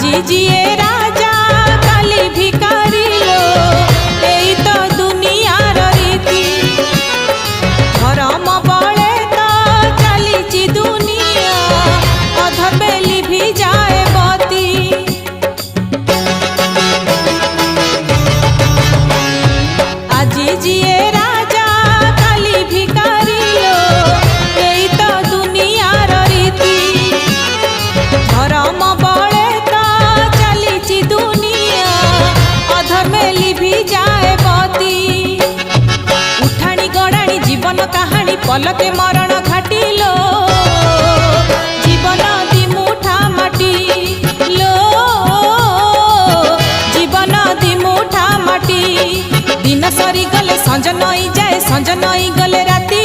আজি জিয়ে রাজা কালি ভিকারি লো এই তো দুনিয়ার রীতি ধরম বলে তো চালিছি দুনিয়া অধবে লিভি যায় বতী আজি জিয়ে রাজা কালি ভিকারি লো এই তো দুনিয়ার রীতি ধরম বলে তো চালিছি দুনিয়া অধর্মে লিভি যায় বতী উঠানি গড়ানি জীবন কাহানি পলকে মরণ ঘাটিলো জীবন দিমুঠা মাটি লো জীবন দিমুঠা মাটি दिन सरी गले संज नई जाए संज नई गले राति